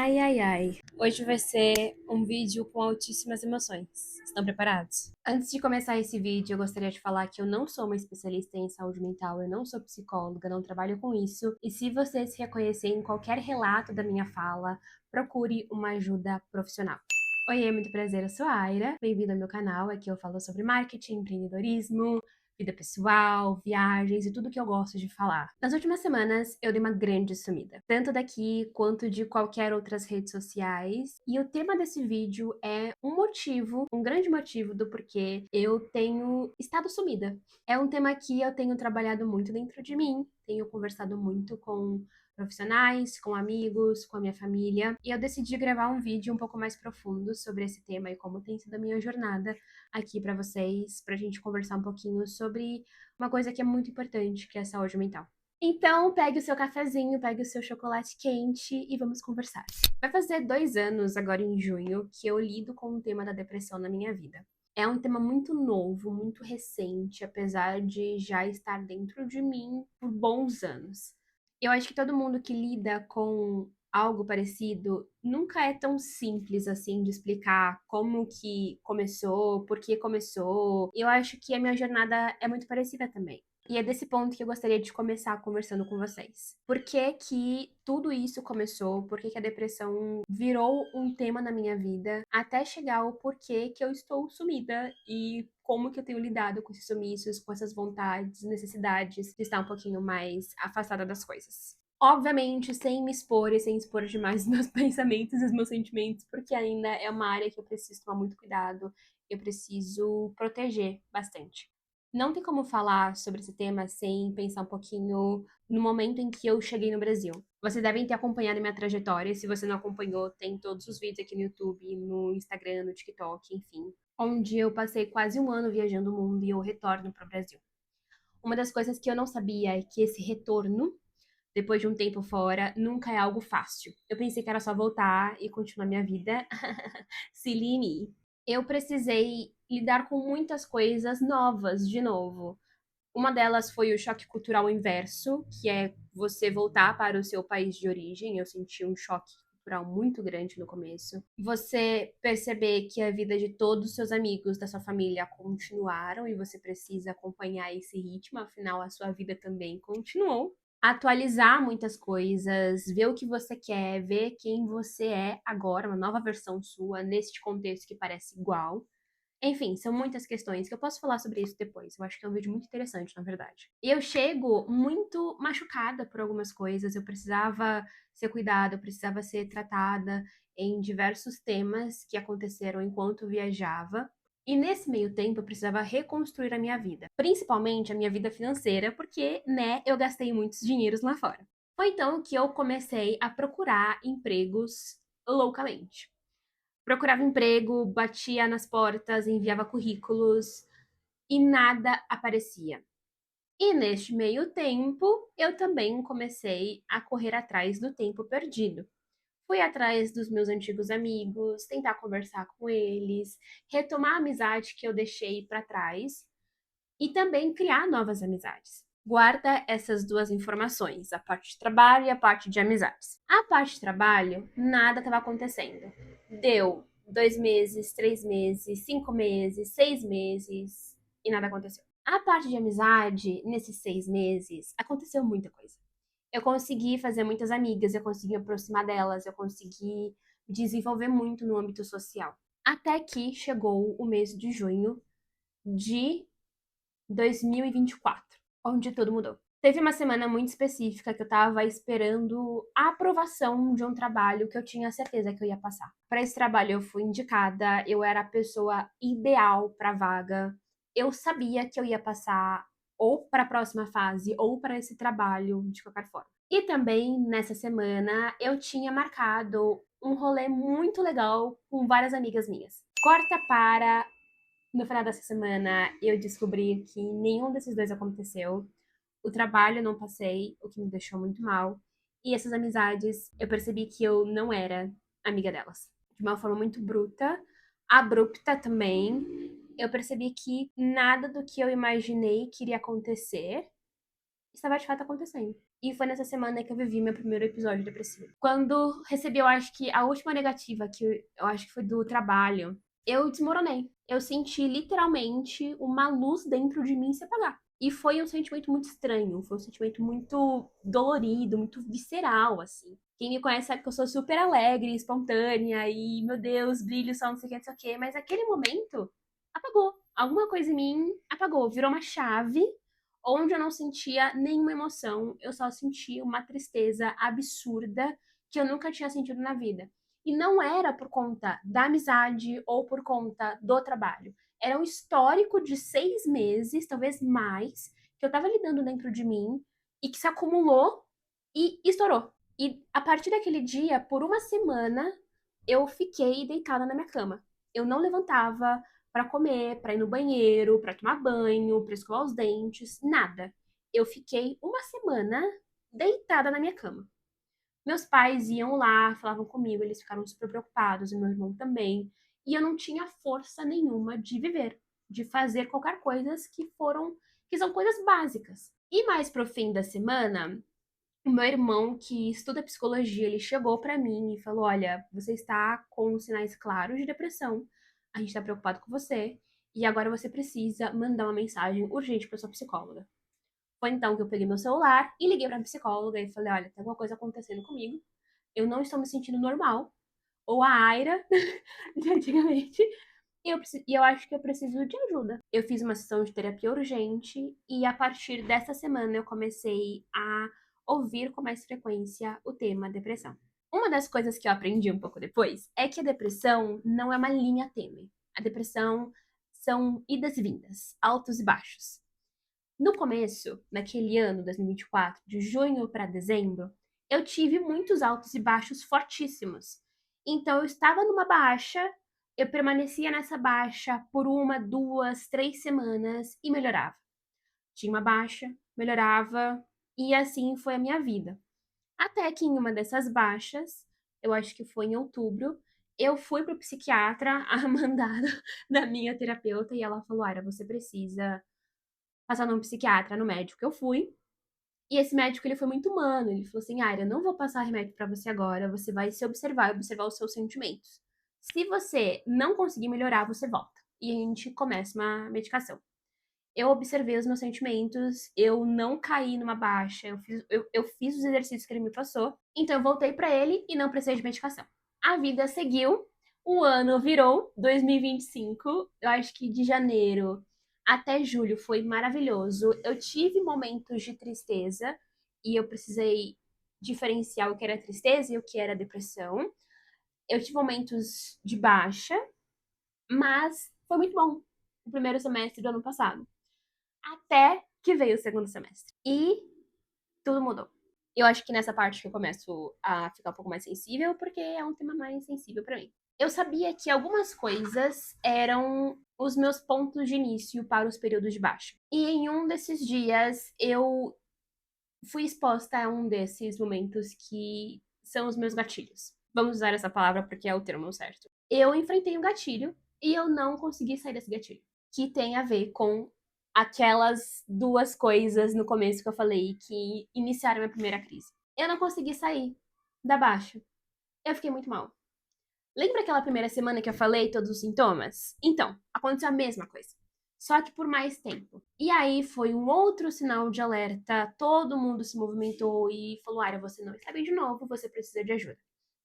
Ai, ai, ai. Hoje vai ser um vídeo com altíssimas emoções. Estão preparados? Antes de começar esse vídeo, eu gostaria de falar que eu não sou uma especialista em saúde mental, eu não sou psicóloga, não trabalho com isso. E se você se reconhecer em qualquer relato da minha fala, procure uma ajuda profissional. Oi, muito prazer, eu sou a Aira. Bem-vindo ao meu canal, aqui eu falo sobre marketing, empreendedorismo, vida pessoal, viagens e tudo que eu gosto de falar. Nas últimas semanas, eu dei uma grande sumida, tanto daqui quanto de qualquer outras redes sociais. E o tema desse vídeo é um grande motivo do porquê eu tenho estado sumida. É um tema que eu tenho trabalhado muito dentro de mim, tenho conversado muito com profissionais, com amigos, com a minha família, e eu decidi gravar um vídeo um pouco mais profundo sobre esse tema e como tem sido a minha jornada aqui pra vocês, pra gente conversar um pouquinho sobre uma coisa que é muito importante, que é a saúde mental. Então, pegue o seu cafezinho, pegue o seu chocolate quente e vamos conversar. Vai fazer 2 anos, agora em junho, que eu lido com o tema da depressão na minha vida. É um tema muito novo, muito recente, apesar de já estar dentro de mim por bons anos. Eu acho que todo mundo que lida com algo parecido nunca é tão simples assim de explicar como que começou, por que começou. Eu acho que a minha jornada é muito parecida também. E é desse ponto que eu gostaria de começar conversando com vocês. Por que que tudo isso começou? Por que que a depressão virou um tema na minha vida? Até chegar ao porquê que eu estou sumida e como que eu tenho lidado com esses sumiços, com essas vontades, necessidades de estar um pouquinho mais afastada das coisas. Obviamente, sem me expor e sem expor demais os meus pensamentos e os meus sentimentos, porque ainda é uma área que eu preciso tomar muito cuidado, eu preciso proteger bastante. Não tem como falar sobre esse tema sem pensar um pouquinho no momento em que eu cheguei no Brasil. Vocês devem ter acompanhado minha trajetória, se você não acompanhou, tem todos os vídeos aqui no YouTube, no Instagram, no TikTok, enfim, onde eu passei quase um ano viajando o mundo e eu retorno para o Brasil. Uma das coisas que eu não sabia é que esse retorno, depois de um tempo fora, nunca é algo fácil. Eu pensei que era só voltar e continuar minha vida. Silly me. Eu precisei lidar com muitas coisas novas de novo. Uma delas foi o choque cultural inverso, que é você voltar para o seu país de origem. Eu senti um choque cultural muito grande no começo. Você perceber que a vida de todos os seus amigos da sua família continuaram e você precisa acompanhar esse ritmo, afinal a sua vida também continuou. Atualizar muitas coisas, ver o que você quer, ver quem você é agora, uma nova versão sua neste contexto que parece igual. Enfim, são muitas questões que eu posso falar sobre isso depois. Eu acho que é um vídeo muito interessante, na verdade. E eu chego muito machucada por algumas coisas. Eu precisava ser cuidada, eu precisava ser tratada em diversos temas que aconteceram enquanto viajava. E nesse meio tempo eu precisava reconstruir a minha vida, principalmente a minha vida financeira, porque, né, eu gastei muitos dinheiros lá fora. Foi então que eu comecei a procurar empregos loucamente. Procurava emprego, batia nas portas, enviava currículos e nada aparecia. E neste meio tempo, eu também comecei a correr atrás do tempo perdido. Fui atrás dos meus antigos amigos, tentar conversar com eles, retomar a amizade que eu deixei para trás e também criar novas amizades. Guarda essas duas informações, a parte de trabalho e a parte de amizades. A parte de trabalho, nada estava acontecendo. Deu 2 meses, 3 meses, 5 meses, 6 meses e nada aconteceu. A parte de amizade, nesses 6 meses, aconteceu muita coisa. Eu consegui fazer muitas amigas, eu consegui me aproximar delas, eu consegui desenvolver muito no âmbito social. Até que chegou o mês de junho de 2024, onde tudo mudou. Teve uma semana muito específica que eu tava esperando a aprovação de um trabalho que eu tinha certeza que eu ia passar. Para esse trabalho eu fui indicada, eu era a pessoa ideal para a vaga. Eu sabia que eu ia passar ou para a próxima fase ou para esse trabalho de qualquer forma. E também nessa semana eu tinha marcado um rolê muito legal com várias amigas minhas. Corta para no final dessa semana, eu descobri que nenhum desses dois aconteceu. O trabalho eu não passei, o que me deixou muito mal. E essas amizades, eu percebi que eu não era amiga delas. De uma forma muito bruta, abrupta também. Eu percebi que nada do que eu imaginei que iria acontecer estava de fato acontecendo. E foi nessa semana que eu vivi meu primeiro episódio depressivo. Quando recebi, eu acho que a última negativa, que eu acho que foi do trabalho, eu desmoronei. Eu senti literalmente uma luz dentro de mim se apagar. E foi um sentimento muito estranho, foi um sentimento muito dolorido, muito visceral, assim. Quem me conhece sabe que eu sou super alegre, espontânea e, meu Deus, brilho, só não sei o que, não sei o que. Mas aquele momento apagou. Alguma coisa em mim apagou, virou uma chave onde eu não sentia nenhuma emoção, eu só sentia uma tristeza absurda que eu nunca tinha sentido na vida. E não era por conta da amizade ou por conta do trabalho. Era um histórico de 6 meses, talvez mais, que eu tava lidando dentro de mim e que se acumulou e estourou. E a partir daquele dia, por uma semana, eu fiquei deitada na minha cama. Eu não levantava para comer, para ir no banheiro, para tomar banho, para escovar os dentes, nada. Eu fiquei uma semana deitada na minha cama. Meus pais iam lá, falavam comigo, eles ficaram super preocupados, e meu irmão também. E eu não tinha força nenhuma de viver, de fazer qualquer coisa que são coisas básicas. E mais pro fim da semana, o meu irmão, que estuda psicologia, ele chegou pra mim e falou: Olha, você está com sinais claros de depressão, a gente tá preocupado com você, e agora você precisa mandar uma mensagem urgente pra sua psicóloga. Foi então que eu peguei meu celular e liguei pra psicóloga e falei: Olha, tem alguma coisa acontecendo comigo, eu não estou me sentindo normal, ou a Aira de antigamente, e eu acho que eu preciso de ajuda. Eu fiz uma sessão de terapia urgente e a partir dessa semana eu comecei a ouvir com mais frequência o tema depressão. Uma das coisas que eu aprendi um pouco depois é que a depressão não é uma linha tênue. A depressão são idas e vindas, altos e baixos. No começo, naquele ano, 2024, de junho para dezembro, eu tive muitos altos e baixos fortíssimos. Então, eu estava numa baixa, eu permanecia nessa baixa por 1, 2, 3 semanas e melhorava. Tinha uma baixa, melhorava, e assim foi a minha vida. Até que em uma dessas baixas, eu acho que foi em outubro, eu fui pro psiquiatra, a mandada da minha terapeuta, e ela falou: Ara, você precisa passar num psiquiatra, no médico. Eu fui. E esse médico, ele foi muito humano. Ele falou assim: Aira, não vou passar remédio pra você agora. Você vai se observar, observar os seus sentimentos. Se você não conseguir melhorar, você volta. E a gente começa uma medicação. Eu observei os meus sentimentos, eu não caí numa baixa, eu fiz os exercícios que ele me passou. Então eu voltei pra ele e não precisei de medicação. A vida seguiu, o ano virou 2025, eu acho que de janeiro até julho foi maravilhoso. Eu tive momentos de tristeza e eu precisei diferenciar o que era tristeza e o que era depressão. Eu tive momentos de baixa, mas foi muito bom o primeiro semestre do ano passado. Até que veio o segundo semestre. E tudo mudou. Eu acho que nessa parte que eu começo a ficar um pouco mais sensível, porque é um tema mais sensível pra mim. Eu sabia que algumas coisas eram os meus pontos de início para os períodos de baixa. E em um desses dias eu fui exposta a um desses momentos que são os meus gatilhos. Vamos usar essa palavra porque é o termo certo. Eu enfrentei um gatilho e eu não consegui sair desse gatilho, que tem a ver com aquelas duas coisas no começo que eu falei que iniciaram a minha primeira crise. Eu não consegui sair da baixa. Eu fiquei muito mal. Lembra aquela primeira semana que eu falei todos os sintomas? Então, aconteceu a mesma coisa. Só que por mais tempo. E aí foi um outro sinal de alerta. Todo mundo se movimentou e falou: Ara, você não está bem de novo, você precisa de ajuda.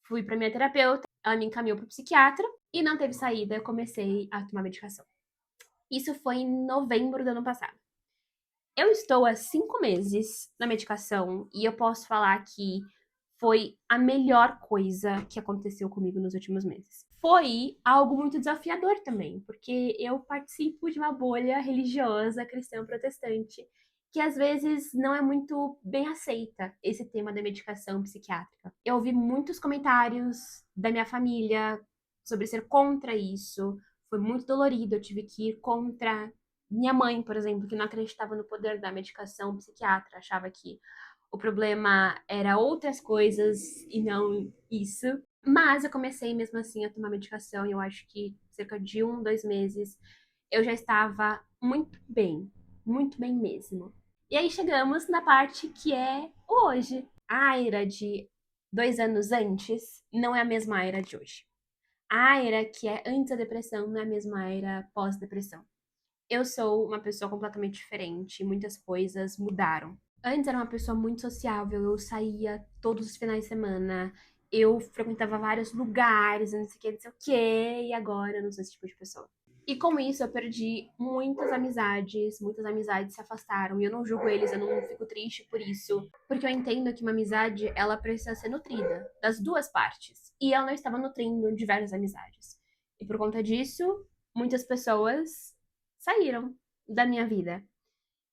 Fui para minha terapeuta, ela me encaminhou para o psiquiatra e não teve saída. Eu comecei a tomar medicação. Isso foi em novembro do ano passado. Eu estou há 5 meses na medicação e eu posso falar que foi a melhor coisa que aconteceu comigo nos últimos meses. Foi algo muito desafiador também, porque eu participo de uma bolha religiosa cristã protestante que às vezes não é muito bem aceita esse tema da medicação psiquiátrica. Eu ouvi muitos comentários da minha família sobre ser contra isso. Foi muito dolorido, eu tive que ir contra minha mãe, por exemplo, que não acreditava no poder da medicação psiquiatra, achava que o problema era outras coisas e não isso. Mas eu comecei mesmo assim a tomar medicação e eu acho que cerca de 1, 2 meses eu já estava muito bem mesmo. E aí chegamos na parte que é o hoje. A Aira de 2 anos antes não é a mesma Aira de hoje. A Aira que é antes da depressão não é a mesma Aira pós-depressão. Eu sou uma pessoa completamente diferente, muitas coisas mudaram. Antes era uma pessoa muito sociável, eu saía todos os finais de semana, eu frequentava vários lugares, não sei o que, não sei o que, e agora eu não sou esse tipo de pessoa. E com isso eu perdi muitas amizades se afastaram, e eu não julgo eles, eu não fico triste por isso, porque eu entendo que uma amizade, ela precisa ser nutrida, das duas partes, e ela não estava nutrindo diversas amizades. E por conta disso, muitas pessoas saíram da minha vida.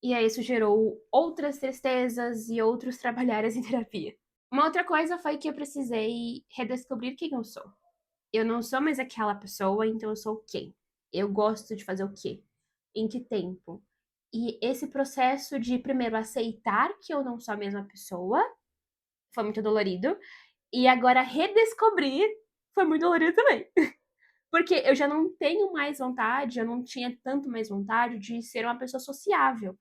E aí isso gerou outras tristezas e outros trabalhares em terapia. Uma outra coisa foi que eu precisei redescobrir quem eu sou. Eu não sou mais aquela pessoa, então eu sou quem? Eu gosto de fazer o quê? Em que tempo? E esse processo de primeiro aceitar que eu não sou a mesma pessoa foi muito dolorido. E agora redescobrir foi muito dolorido também. Porque eu já não tenho mais vontade, eu não tinha tanto mais vontade de ser uma pessoa sociável.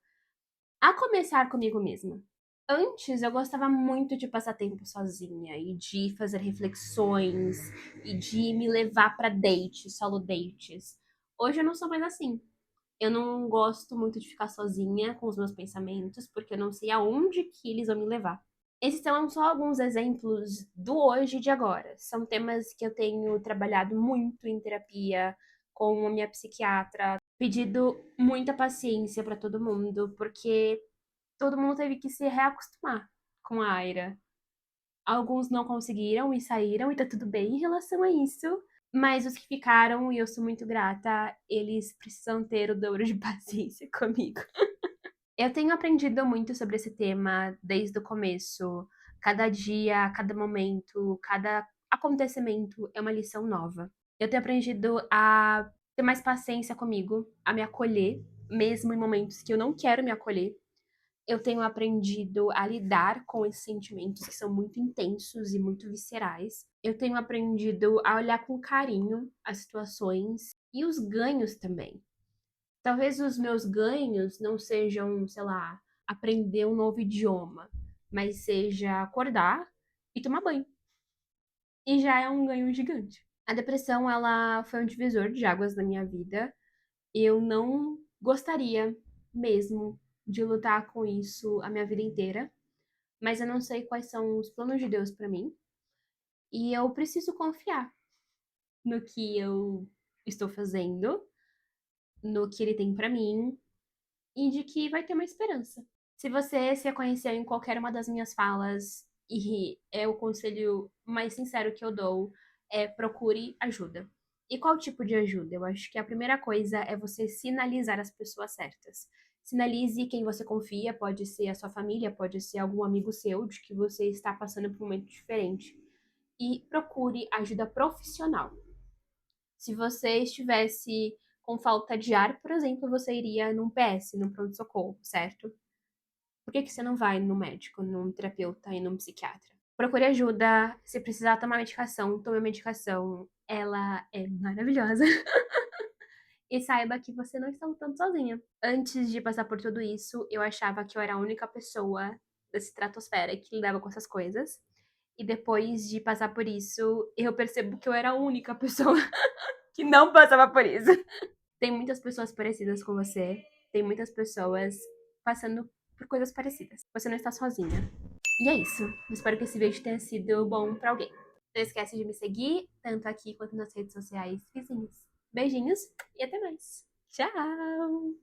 A começar comigo mesma. Antes eu gostava muito de passar tempo sozinha e de fazer reflexões e de me levar pra dates, solo dates. Hoje eu não sou mais assim. Eu não gosto muito de ficar sozinha com os meus pensamentos, porque eu não sei aonde que eles vão me levar. Esses são só alguns exemplos do hoje e de agora. São temas que eu tenho trabalhado muito em terapia com a minha psiquiatra, pedido muita paciência pra todo mundo, porque todo mundo teve que se reacostumar com a Aira. Alguns não conseguiram e saíram, e tá tudo bem em relação a isso. Mas os que ficaram, e eu sou muito grata, eles precisam ter o dobro de paciência comigo. Eu tenho aprendido muito sobre esse tema desde o começo. Cada dia, cada momento, cada acontecimento é uma lição nova. Eu tenho aprendido a ter mais paciência comigo, a me acolher, mesmo em momentos que eu não quero me acolher. Eu tenho aprendido a lidar com esses sentimentos que são muito intensos e muito viscerais. Eu tenho aprendido a olhar com carinho as situações e os ganhos também. Talvez os meus ganhos não sejam, sei lá, aprender um novo idioma, mas seja acordar e tomar banho. E já é um ganho gigante. A depressão, ela foi um divisor de águas na minha vida. Eu não gostaria mesmo de lutar com isso a minha vida inteira, mas eu não sei quais são os planos de Deus pra mim, e eu preciso confiar no que eu estou fazendo, no que ele tem pra mim e de que vai ter uma esperança. Se você se reconheceu em qualquer uma das minhas falas, e é o conselho mais sincero que eu dou, é procure ajuda. E qual tipo de ajuda? Eu acho que a primeira coisa é você sinalizar as pessoas certas. Sinalize quem você confia, pode ser a sua família, pode ser algum amigo seu, de que você está passando por um momento diferente. E procure ajuda profissional. Se você estivesse com falta de ar, por exemplo, você iria num PS, num pronto-socorro, certo? Por que que você não vai no médico, num terapeuta e num psiquiatra? Procure ajuda. Se precisar tomar medicação, tome a medicação. Ela é maravilhosa. E saiba que você não está lutando sozinha. Antes de passar por tudo isso, eu achava que eu era a única pessoa da estratosfera que lidava com essas coisas. E depois de passar por isso, eu percebo que eu era a única pessoa que não passava por isso. Tem muitas pessoas parecidas com você. Tem muitas pessoas passando por coisas parecidas. Você não está sozinha. E é isso. Espero que esse vídeo tenha sido bom pra alguém. Não esquece de me seguir, tanto aqui quanto nas redes sociais vizinhas. Beijinhos e até mais. Tchau!